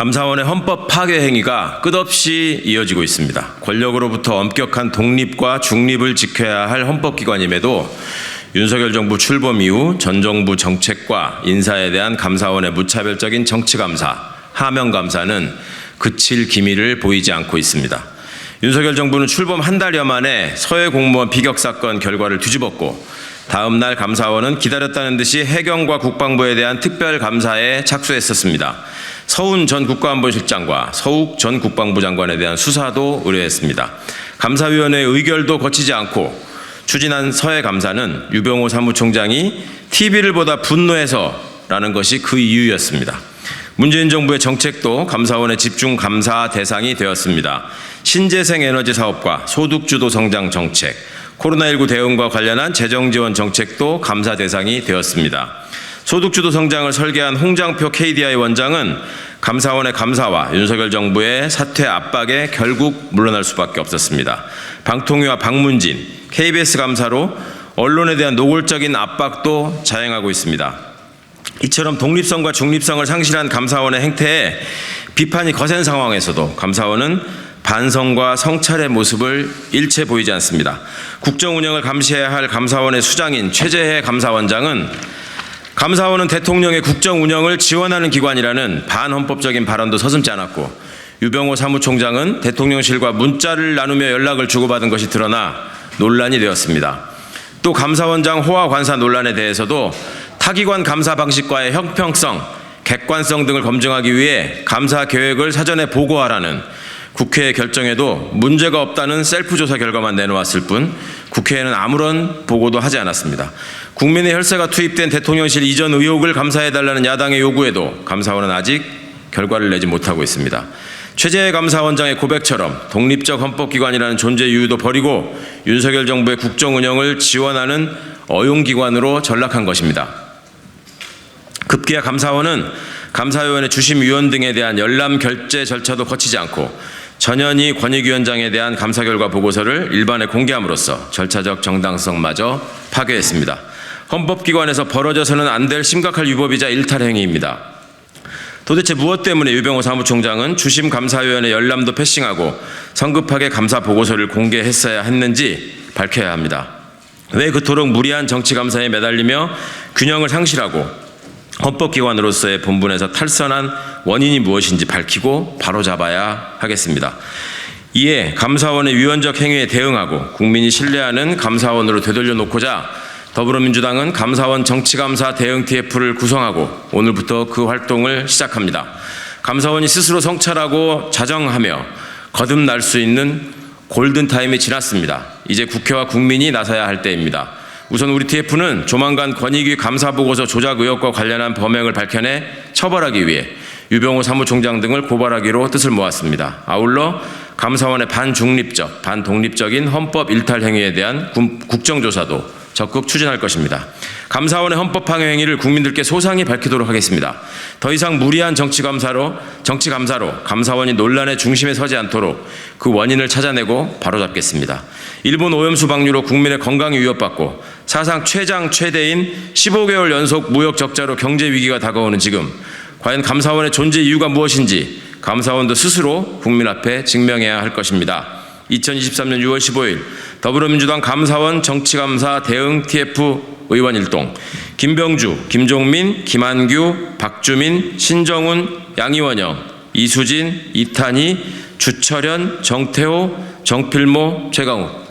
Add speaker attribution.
Speaker 1: 감사원의 헌법 파괴 행위가 끝없이 이어지고 있습니다. 권력으로부터 엄격한 독립과 중립을 지켜야 할 헌법기관임에도 윤석열 정부 출범 이후 전 정부 정책과 인사에 대한 감사원의 무차별적인 정치감사, 하명감사는 그칠 기미를 보이지 않고 있습니다. 윤석열 정부는 출범 한 달여 만에 서해 공무원 비격 사건 결과를 뒤집었고 다음 날 감사원은 기다렸다는 듯이 해경과 국방부에 대한 특별 감사에 착수했었습니다. 서훈 전 국가안보실장과 서욱 전 국방부 장관에 대한 수사도 의뢰했습니다. 감사위원회의 의결도 거치지 않고 추진한 서해 감사는 유병호 사무총장이 TV를 보다 분노해서라는 것이 그 이유였습니다. 문재인 정부의 정책도 감사원의 집중 감사 대상이 되었습니다. 신재생 에너지 사업과 소득주도 성장 정책, 코로나19 대응과 관련한 재정지원 정책도 감사 대상이 되었습니다. 소득주도 성장을 설계한 홍장표 KDI 원장은 감사원의 감사와 윤석열 정부의 사퇴 압박에 결국 물러날 수밖에 없었습니다. 방통위와 박문진, KBS 감사로 언론에 대한 노골적인 압박도 자행하고 있습니다. 이처럼 독립성과 중립성을 상실한 감사원의 행태에 비판이 거센 상황에서도 감사원은 반성과 성찰의 모습을 일체 보이지 않습니다. 국정 운영을 감시해야 할 감사원의 수장인 최재해 감사원장은 감사원은 대통령의 국정 운영을 지원하는 기관이라는 반헌법적인 발언도 서슴지 않았고 유병호 사무총장은 대통령실과 문자를 나누며 연락을 주고받은 것이 드러나 논란이 되었습니다. 또 감사원장 호화 관사 논란에 대해서도 타기관 감사 방식과의 형평성, 객관성 등을 검증하기 위해 감사 계획을 사전에 보고하라는 국회의 결정에도 문제가 없다는 셀프 조사 결과만 내놓았을 뿐 국회에는 아무런 보고도 하지 않았습니다. 국민의 혈세가 투입된 대통령실 이전 의혹을 감사해달라는 야당의 요구에도 감사원은 아직 결과를 내지 못하고 있습니다. 최재해 감사원장의 고백처럼 독립적 헌법기관이라는 존재 이유도 버리고 윤석열 정부의 국정 운영을 지원하는 어용기관으로 전락한 것입니다. 급기야 감사원은 감사위원회 주심위원 등에 대한 열람 결재 절차도 거치지 않고 전현희 권익위원장에 대한 감사 결과 보고서를 일반에 공개함으로써 절차적 정당성마저 파괴했습니다. 헌법기관에서 벌어져서는 안 될 심각한 위법이자 일탈 행위입니다. 도대체 무엇 때문에 유병호 사무총장은 주심감사위원회 열람도 패싱하고 성급하게 감사 보고서를 공개했어야 했는지 밝혀야 합니다. 왜 그토록 무리한 정치감사에 매달리며 균형을 상실하고 헌법기관으로서의 본분에서 탈선한 원인이 무엇인지 밝히고 바로잡아야 하겠습니다. 이에 감사원의 위헌적 행위에 대응하고 국민이 신뢰하는 감사원으로 되돌려놓고자 더불어민주당은 감사원 정치감사 대응 TF를 구성하고 오늘부터 그 활동을 시작합니다. 감사원이 스스로 성찰하고 자정하며 거듭날 수 있는 골든타임이 지났습니다. 이제 국회와 국민이 나서야 할 때입니다. 우선 우리 TF는 조만간 권익위 감사보고서 조작 의혹과 관련한 범행을 밝혀내 처벌하기 위해 유병호 사무총장 등을 고발하기로 뜻을 모았습니다. 아울러 감사원의 반중립적, 반독립적인 헌법 일탈 행위에 대한 국정조사도 적극 추진할 것입니다. 감사원의 헌법 파괴 행위를 국민들께 소상히 밝히도록 하겠습니다. 더 이상 무리한 정치감사로 감사원이 논란의 중심에 서지 않도록 그 원인을 찾아내고 바로잡겠습니다. 일본 오염수 방류로 국민의 건강이 위협받고 사상 최대인 15개월 연속 무역 적자로 경제 위기가 다가오는 지금 과연 감사원의 존재 이유가 무엇인지 감사원도 스스로 국민 앞에 증명해야 할 것입니다. 2023년 6월 15일 더불어민주당 감사원 정치감사 대응 TF 의원 일동 김병주, 김종민, 김한규, 박주민, 신정훈, 양이원영, 이수진, 이탄희, 주철현, 정태호, 정필모, 최강욱